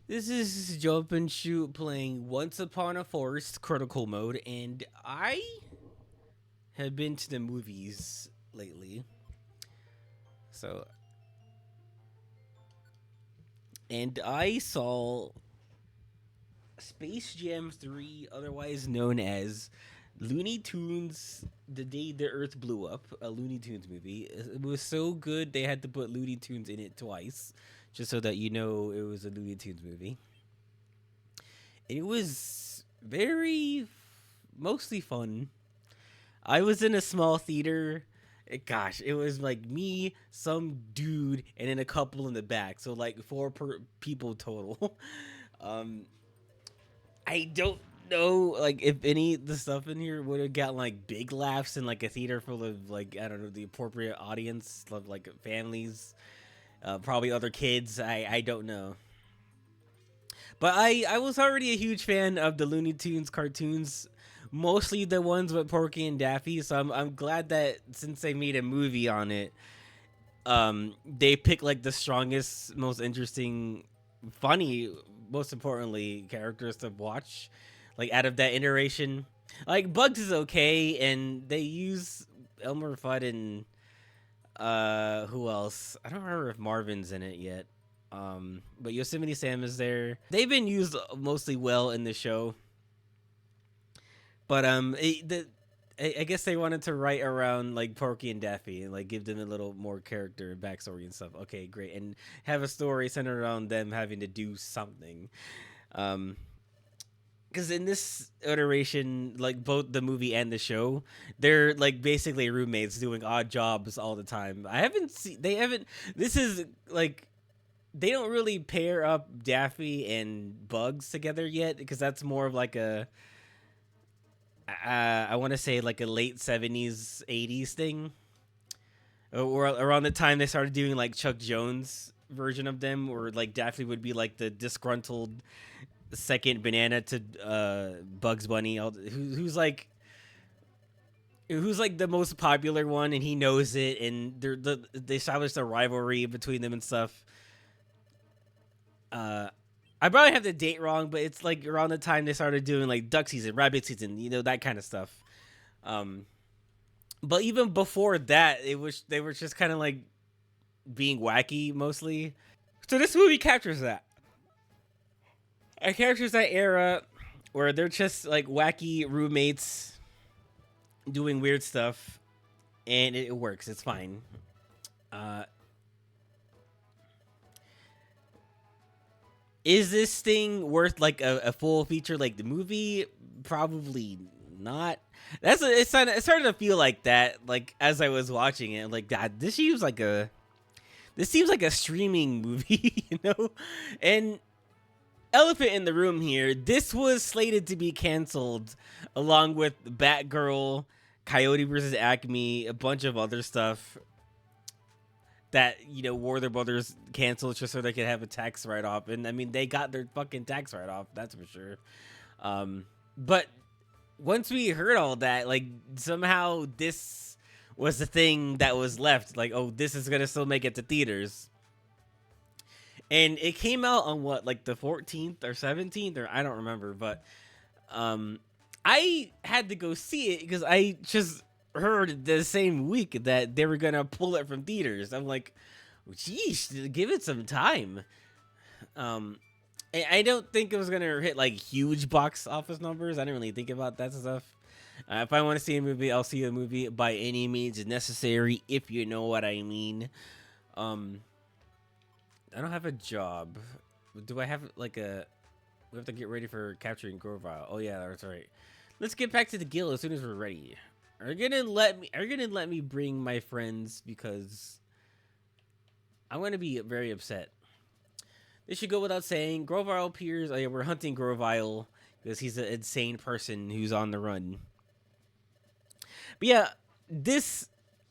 This is Jump and Shoot playing Once Upon a Forest Critical Mode, and I have been to the movies lately. So, and I saw Space Jam 3, otherwise known as Looney Tunes The Day the Earth Blew Up, a Looney Tunes movie. It was so good they had to put Looney Tunes in it twice, just so that you know it was a Looney Tunes movie. It was mostly fun. I was in a small theater. Gosh, it was like me, some dude, and then a couple in the back. So like people total. um, I don't know like if any of the stuff in here would have got like big laughs in like a theater full of like I don't know the appropriate audience of like families, probably other kids. I don't know. But I was already a huge fan of the Looney Tunes cartoons, mostly the ones with Porky and Daffy. So I'm glad that since they made a movie on it, they picked like the strongest, most interesting, funny, most importantly, characters to watch, like out of that iteration. Like Bugs is okay, and they use Elmer Fudd and who else? I don't remember if Marvin's in it yet. But Yosemite Sam is there. They've been used mostly well in the show, but I guess they wanted to write around like Porky and Daffy and like give them a little more character and backstory and stuff. Okay, great, and have a story centered around them having to do something. Um, because in this iteration, like both the movie and the show, they're like basically roommates doing odd jobs all the time. I haven't seen. They haven't. This is like they don't really pair up Daffy and Bugs together yet because that's more of like a I want to say like a late 70s 80s thing, or around the time they started doing like Chuck Jones version of them, where like Daffy would be like the disgruntled second banana to Bugs Bunny, who's like the most popular one, and he knows it, and they established a rivalry between them and stuff. uh I probably have the date wrong, but it's like around the time they started doing like duck season, rabbit season, that kind of stuff. Um, but even before that, they were just kind of like being wacky mostly. So this movie captures that. It captures that era where they're just like wacky roommates doing weird stuff, and it works. It's fine. Uh, is this thing worth like a full feature like the movie? Probably not. It started to feel like that like as I was watching it. I'm like, God, this seems like a streaming movie, you know? And elephant in the room here, this was slated to be canceled along with Batgirl, Coyote versus Acme, a bunch of other stuff that Warner Brothers canceled just so they could have a tax write off. And I mean, they got their fucking tax write off, that's for sure. But once we heard all that, like somehow this was the thing that was left. Like, oh, this is gonna still make it to theaters. And it came out on what, like the 14th or 17th, or I don't remember, but I had to go see it because I just heard the same week that they were gonna pull it from theaters. I'm like, geez, give it some time. I don't think it was gonna hit like huge box office numbers. I didn't really think about that stuff. If I want to see a movie, I'll see a movie by any means necessary, if you know what I mean. Um, I don't have a job. Do I have like a? We have to get ready for capturing Grovile. Oh yeah, that's right. Let's get back to the guild as soon as we're ready. Are you gonna let me? Are you gonna let me bring my friends? Because I'm gonna be very upset. This should go without saying. Grovile appears. Oh yeah, we're hunting Grovile because he's an insane person who's on the run. But yeah, this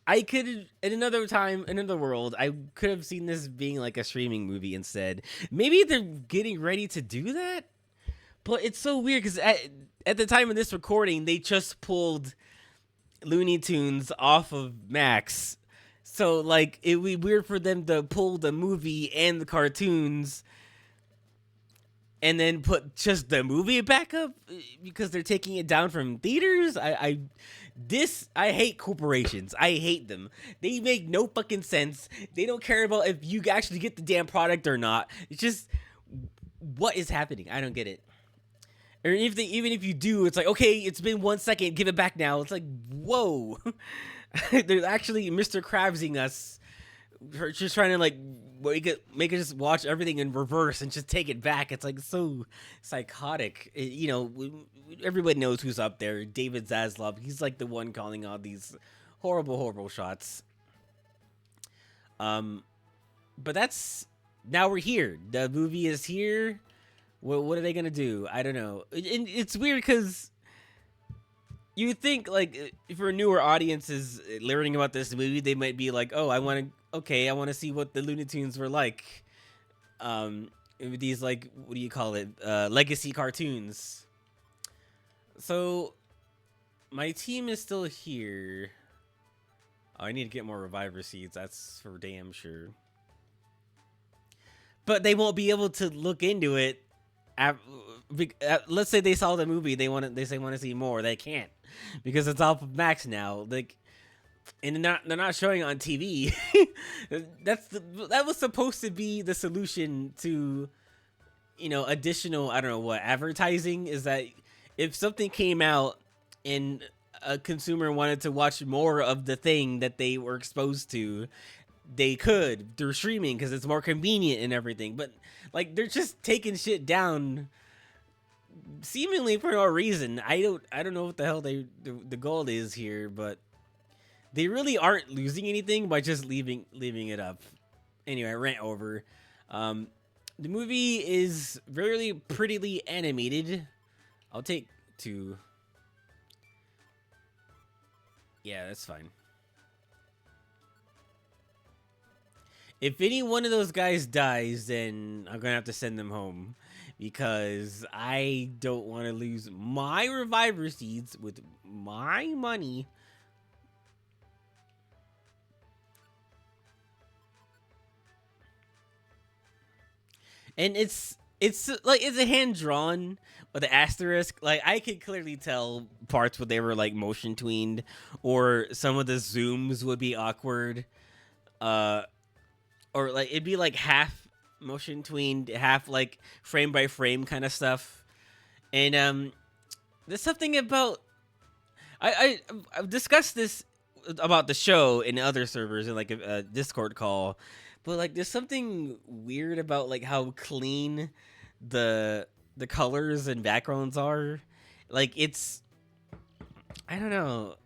I could in another time, in another world, I could have seen this being like a streaming movie instead. Maybe they're getting ready to do that, but it's so weird because at the time of this recording, they just pulled Looney Tunes off of Max. So like it would be weird for them to pull the movie and the cartoons and then put just the movie back up because they're taking it down from theaters. I hate corporations. I hate them. They make no fucking sense. They don't care about if you actually get the damn product or not. It's just, what is happening? I don't get it. Or even if you do, it's like, okay, it's been 1 second, give it back now. It's like, whoa. They're actually Mr. Krabsing us, just trying to like make it just watch everything in reverse and just take it back. It's like so psychotic. Everybody knows who's up there. David Zaslav. He's like the one calling all these horrible shots. But that's, now we're here. The movie is here. What are they gonna do? I don't know. It's weird because you think like for newer audiences learning about this movie, they might be like, oh, I want to see what the Looney Tunes were like. These like, what do you call it? Legacy cartoons. So my team is still here. Oh, I need to get more reviver seeds. That's for damn sure. But they won't be able to look into it. Let's say they saw the movie, they want to see more. They can't because it's off of Max now. Like, and they're not showing it on TV. That was supposed to be the solution to, additional, I don't know what, advertising. Is that if something came out and a consumer wanted to watch more of the thing that they were exposed to, they could through streaming because it's more convenient and everything. But like, they're just taking shit down seemingly for no reason. I don't know what the hell the goal is here, but they really aren't losing anything by just leaving it up. Anyway, rant over. The movie is very prettily animated. I'll take 2. Yeah, that's fine. If any one of those guys dies, then I'm gonna have to send them home because I don't want to lose my reviver seeds with my money. And it's like, it's a hand drawn with the asterisk. Like, I could clearly tell parts where they were like motion tweened, or some of the zooms would be awkward. Or like it'd be like half motion tweened, half like frame by frame kind of stuff. And there's something about I've discussed this about the show in other servers in like a Discord call, but like there's something weird about like how clean the colors and backgrounds are. Like, it's, I don't know.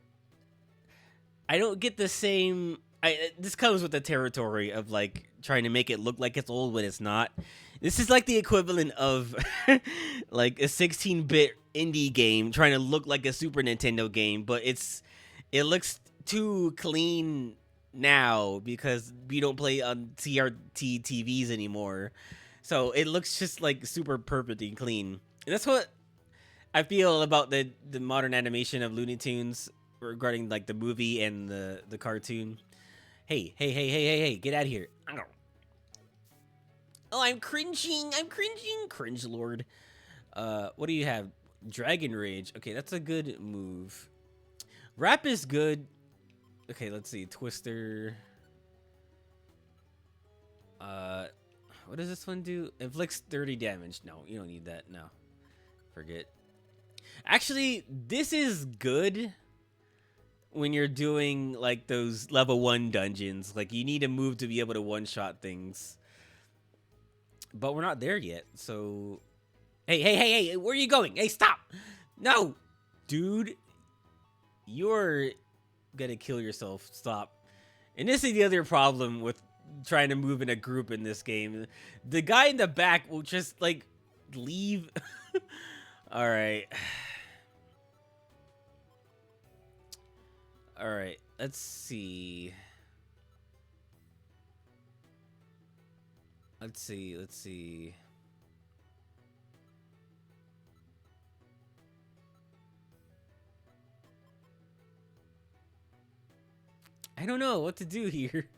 I don't get the same. This comes with the territory of like trying to make it look like it's old when it's not. This is like the equivalent of like a 16-bit indie game trying to look like a Super Nintendo game, but it looks too clean now because we don't play on CRT TVs anymore. So it looks just like super perfect and clean. And that's what I feel about the modern animation of Looney Tunes regarding like the movie and the cartoon. Hey, get out of here. Oh, I'm cringing. Cringe lord. What do you have? Dragon Rage. Okay, that's a good move. Rap is good. Okay, let's see. Twister. What does this one do? Inflicts 30 damage. No, you don't need that. No. Forget. Actually, this is good when you're doing like those level 1 dungeons. Like, you need a move to be able to one-shot things. But we're not there yet, so... Hey, where are you going? Hey, stop! No! Dude, you're gonna kill yourself. Stop. And this is the other problem with trying to move in a group in this game. The guy in the back will just, like, leave. Alright. Alright, let's see. Let's see. I don't know what to do here.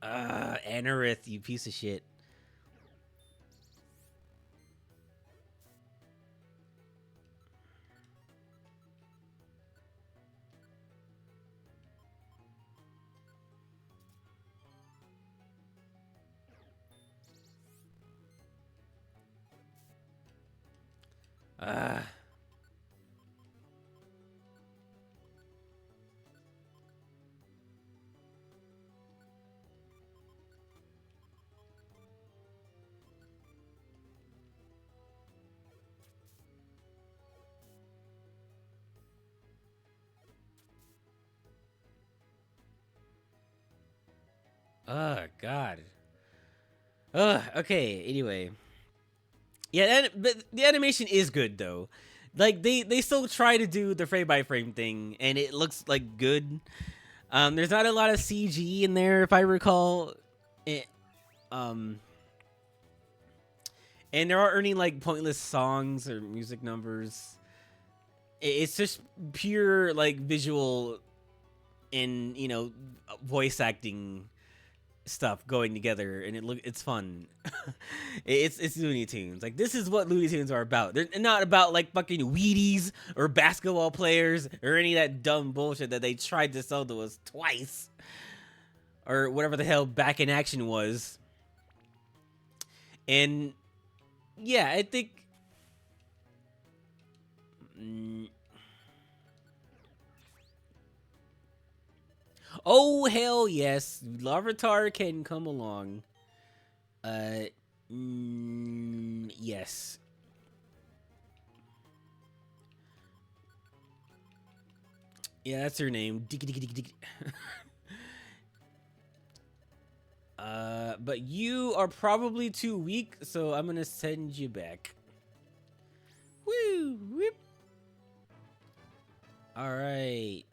Anorith, you piece of shit. Uh, God. Okay. Anyway, yeah, but the animation is good though. Like they still try to do the frame by frame thing, and it looks like good. There's not a lot of CG in there, if I recall. It, um, and there aren't any like pointless songs or music numbers. It's just pure like visual and voice acting stuff going together, and it's fun. It's Looney Tunes. Like, this is what Looney Tunes are about. They're not about like fucking Wheaties or basketball players or any of that dumb bullshit that they tried to sell to us twice, or whatever the hell Back in Action was. And yeah, I think oh hell yes, Larvitar can come along. Uh, yes. Yeah, that's her name. But you are probably too weak, so I'm gonna send you back. Woo! Whip. All right.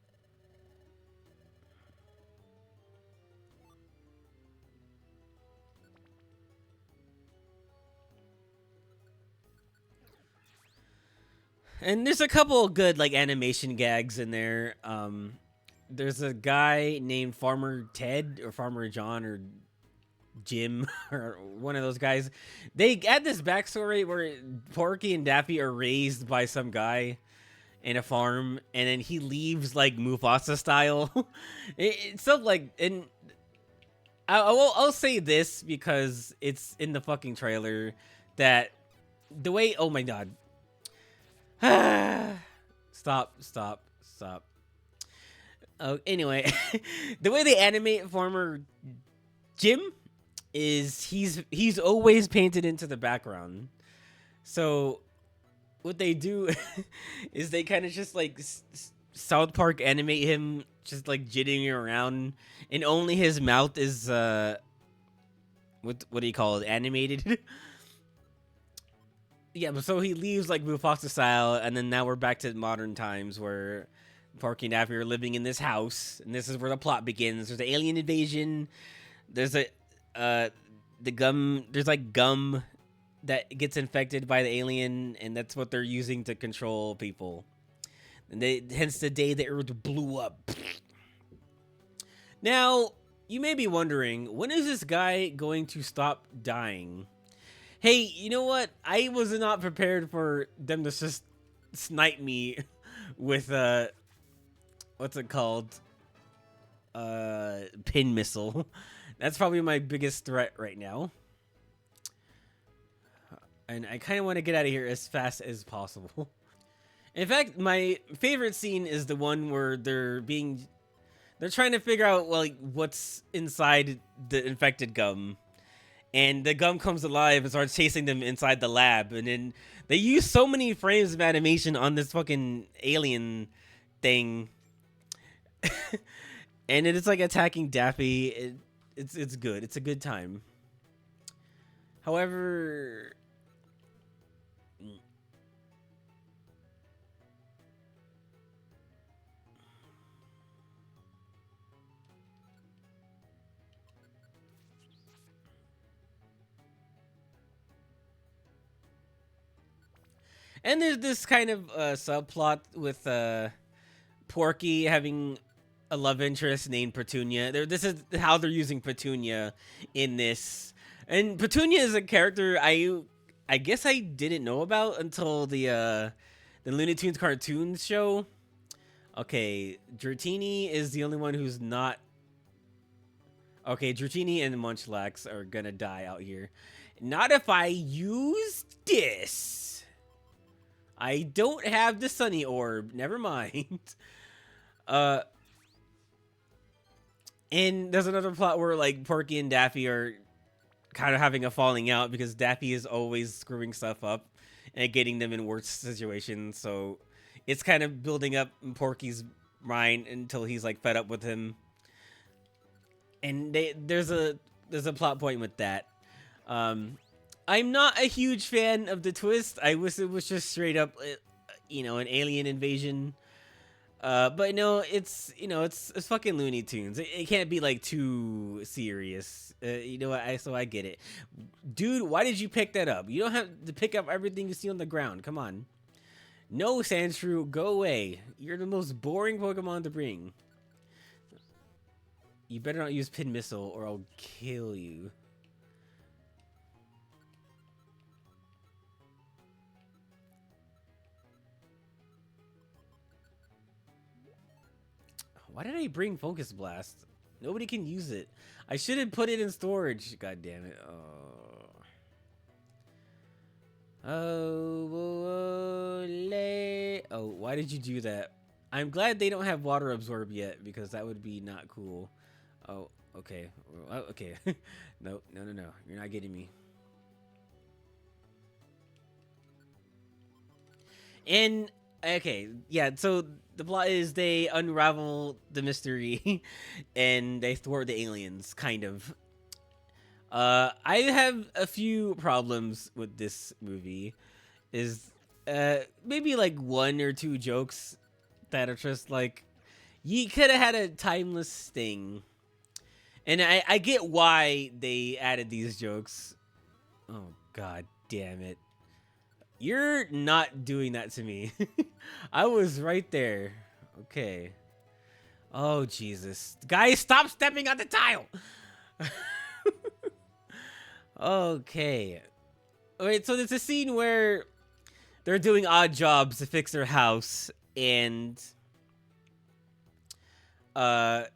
And there's a couple of good like animation gags in there. There's a guy named Farmer Ted or Farmer John or Jim or one of those guys. They add this backstory where Porky and Daffy are raised by some guy in a farm, and then he leaves like Mufasa style. It's stuff like, and I'll say this because it's in the fucking trailer that the way, oh my god. Stop. Oh, anyway, the way they animate Farmer Jim is he's always painted into the background. So what they do is they kind of just like South Park animate him just like jitting around, and only his mouth is what do you call it, animated. Yeah, but so he leaves like Mufasa style, and then now we're back to modern times where Porky and Daffy are living in this house, and this is where the plot begins. There's an alien invasion. There's the gum. There's like gum that gets infected by the alien, and that's what they're using to control people. And hence the day the Earth blew up. Now you may be wondering, when is this guy going to stop dying? Hey, you know what? I was not prepared for them to just snipe me with what's it called? Pin missile. That's probably my biggest threat right now. And I kind of want to get out of here as fast as possible. In fact, my favorite scene is the one where they're trying to figure out like what's inside the infected gum. And the gum comes alive and starts chasing them inside the lab. And then they use so many frames of animation on this fucking alien thing. And it's like attacking Daffy. It's good. It's a good time. However, and there's this kind of subplot with Porky having a love interest named Petunia. This is how they're using Petunia in this, and Petunia is a character I guess I didn't know about until the Looney Tunes cartoons show. Okay, Dratini is the only one who's not. Okay, Dratini and Munchlax are gonna die out here. Not if I use this. I don't have the Sunny Orb. Never mind. Uh, and there's another plot where like Porky and Daffy are kind of having a falling out because Daffy is always screwing stuff up and getting them in worse situations. So it's kind of building up in Porky's mind until he's like fed up with him. And there's a plot point with that. I'm not a huge fan of the twist. I wish it was just straight up, an alien invasion. But no, it's fucking Looney Tunes. It can't be like too serious. You know what? I get it, dude. Why did you pick that up? You don't have to pick up everything you see on the ground. Come on. No, Sandshrew, go away. You're the most boring Pokemon to bring. You better not use Pin Missile or I'll kill you. Why did I bring Focus Blast? Nobody can use it. I should have put it in storage. God damn it. Oh, why did you do that? I'm glad they don't have Water Absorb yet because that would be not cool. Oh, okay. Okay. No. You're not getting me. And okay, yeah, so the plot is they unravel the mystery and they thwart the aliens, kind of. I have a few problems with this movie. Is maybe like one or two jokes that are just like, you could have had a timeless thing. And I get why they added these jokes. Oh, god damn it. You're not doing that to me. I was right there. Okay. Oh, Jesus. Guys, stop stepping on the tile! Okay. Alright, so there's a scene where they're doing odd jobs to fix their house, and they're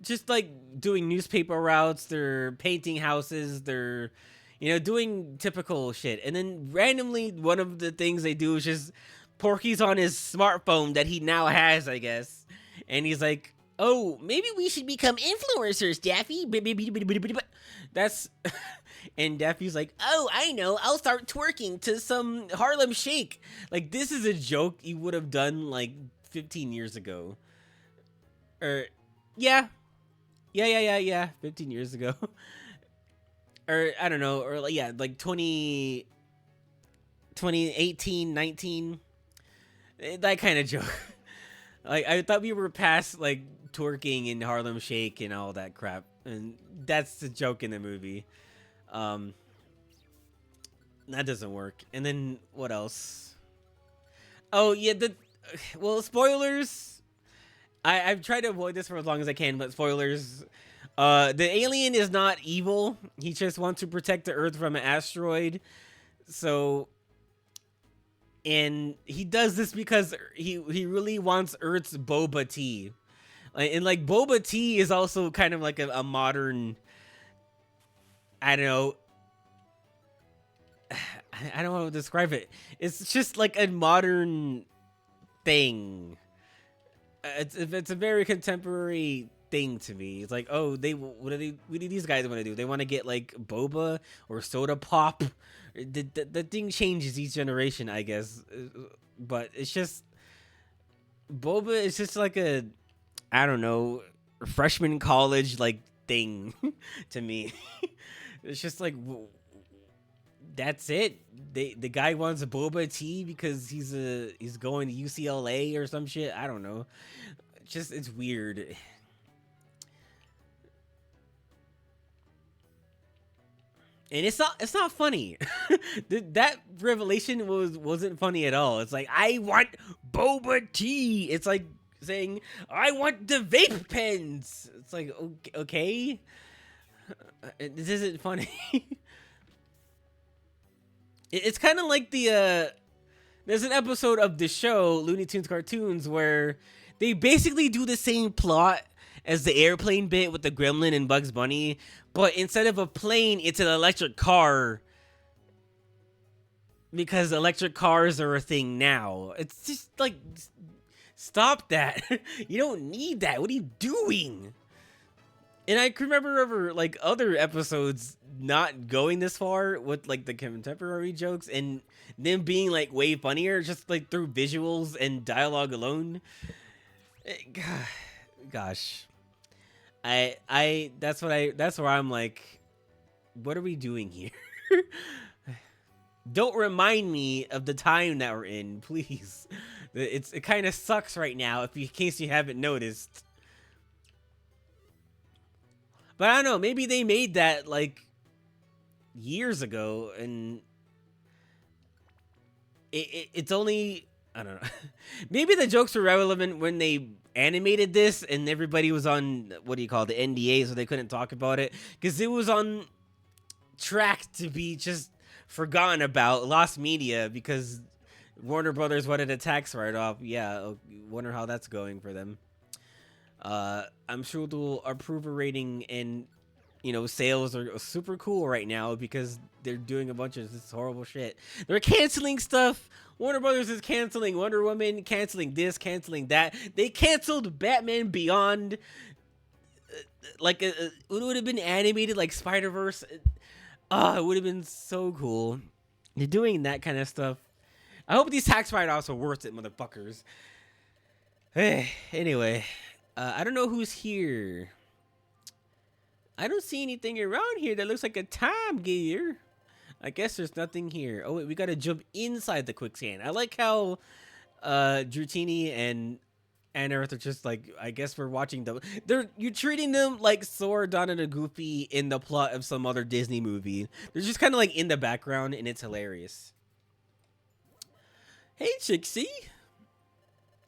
just like doing newspaper routes, they're painting houses, they're doing typical shit. And then randomly one of the things they do is just Porky's on his smartphone that he now has, I guess. And he's like, oh, maybe we should become influencers, Daffy. That's and Daffy's like, oh, I know, I'll start twerking to some Harlem Shake. Like, this is a joke you would have done like 15 years ago. Or yeah 15 years ago. Or I don't know, or like 2018, 19, that kind of joke. Like, I thought we were past like twerking and Harlem Shake and all that crap, and that's the joke in the movie. That doesn't work. And then what else? Oh yeah, spoilers. I've tried to avoid this for as long as I can, but spoilers. The alien is not evil. He just wants to protect the Earth from an asteroid. So, and he does this because he really wants Earth's boba tea. And like boba tea is also kind of like a modern, I don't know, I don't know how to describe it. It's just like a modern thing. It's a very contemporary thing to me. It's like, oh, what do these guys want to do? They want to get like boba or soda pop. The thing changes each generation, I guess. But it's just boba is just like a, I don't know, freshman college like thing to me. It's just like, that's it. The guy wants a boba tea because he's going to UCLA or some shit. I don't know. It's weird. And it's not funny. That revelation wasn't funny at all. It's like, I want boba tea. It's like, saying, "I want the vape pens." It's like, okay, this isn't funny. It's kind of like there's an episode of the show Looney Tunes cartoons where they basically do the same plot as the airplane bit with the Gremlin and Bugs Bunny, but instead of a plane, it's an electric car because electric cars are a thing now. It's just like, stop that. You don't need that. What are you doing? And I can remember like other episodes not going this far with like the contemporary jokes and them being like way funnier just like through visuals and dialogue alone. Gosh. That's where I'm like, what are we doing here? Don't remind me of the time that we're in, please. It kind of sucks right now in case you haven't noticed. But I don't know, maybe they made that like years ago and it's only, I don't know. Maybe the jokes were relevant when they animated this and everybody was on, what do you call it, the NDA, so they couldn't talk about it because it was on track to be just forgotten about, lost media because Warner Brothers wanted a tax write-off. Yeah, wonder how that's going for them. I'm sure they'll approve a rating and, sales are super cool right now because they're doing a bunch of this horrible shit. They're canceling stuff. Warner Brothers is canceling Wonder Woman, canceling this, canceling that. They canceled Batman Beyond. It would have been animated like Spider-Verse. It would have been so cool. They're doing that kind of stuff. I hope these tax write-offs are worth it, motherfuckers. Hey, anyway. I don't know who's here. I don't see anything around here that looks like a time gear. I guess there's nothing here. Oh, wait, we gotta jump inside the quicksand. I like how Drutini and Earth are just like, I guess we're watching them. You're treating them like Sora, Donald, and Goofy in the plot of some other Disney movie. They're just kind of like in the background, and it's hilarious. Hey, Chixie.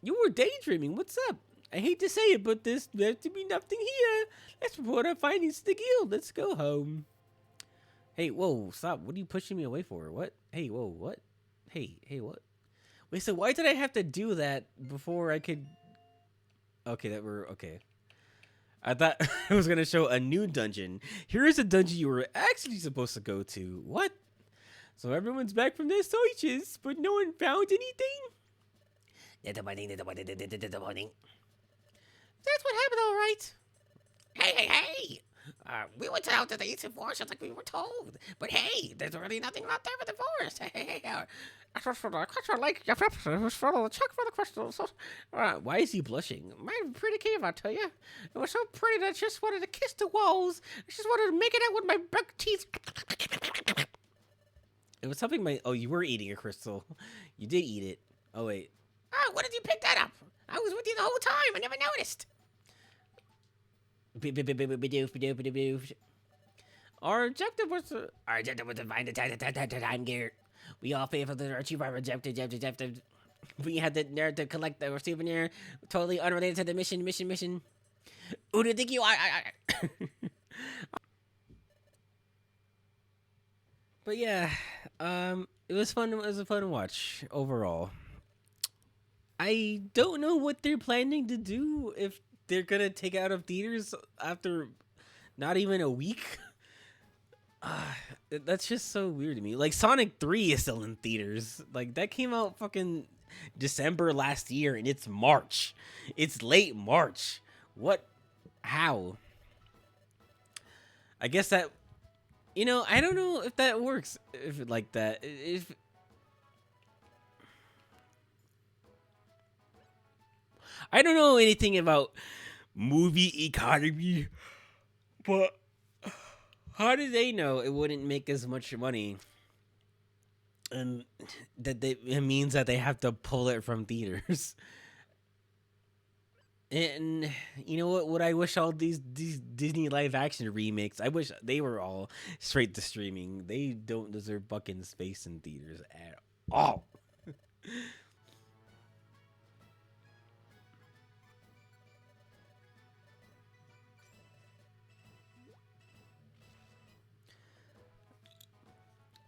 You were daydreaming. What's up? I hate to say it, but there's to be nothing here. Let's report our findings to the guild. Let's go home. Hey, whoa, stop. What are you pushing me away for? What? Hey, whoa, what? Hey, what? Wait, so why did I have to do that before I could... Okay, okay. I thought I was going to show a new dungeon. Here is a dungeon you were actually supposed to go to. What? So everyone's back from their searches, but no one found anything? That's what happened, all right. Hey. We went out to the eastern forest like we were told. But hey, there's really nothing out there for the forest. Why is he blushing? My pretty cave, I tell you. It was so pretty that I just wanted to kiss the walls. I just wanted to make it out with my buck teeth. It was something oh, you were eating a crystal. You did eat it. Oh, wait. Oh, when did you pick that up? I was with you the whole time. I never noticed. Our objective was to find the time gear. We all faithfully achieve our objective. We had the nerve to collect the souvenir, totally unrelated to the mission. Who do you think you are? But yeah, it was fun. It was a fun watch overall. I don't know what they're planning to do if they're gonna take it out of theaters after not even a week. That's just so weird to me. Like Sonic 3 is still in theaters. Like that came out fucking December last year and it's March. It's late March. What? How? I guess that, I don't know if that works. If like that, if I don't know anything about movie economy, but how do they know it wouldn't make as much money? And that it means that they have to pull it from theaters. And you know what I wish all these Disney live action remakes, I wish they were all straight to streaming. They don't deserve fucking space in theaters at all.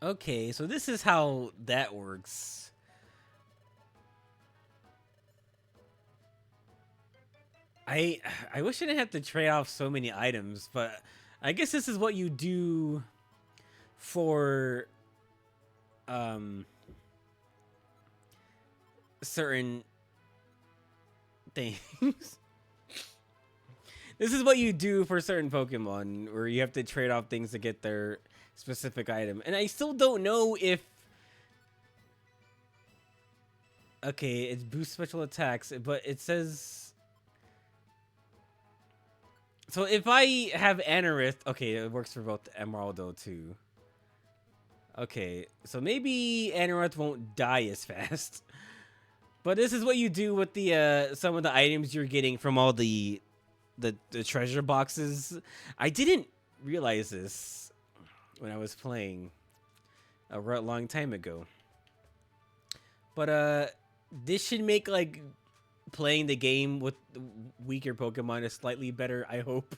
Okay, so this is how that works. I I wish I didn't have to trade off so many items, but I guess this is what you do for um certain things. This is what you do for certain Pokemon, where you have to trade off things to get their specific item. And I still don't know if... Okay, it boosts special attacks, but it says... So if I have Anorith... Okay, it works for both Emeraldo, too. Okay, so maybe Anorith won't die as fast. But this is what you do with the some of the items you're getting from all the treasure boxes. I didn't realize this when I was playing a long time ago. But this should make like playing the game with weaker Pokemon is slightly better, I hope.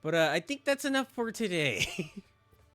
But I think that's enough for today.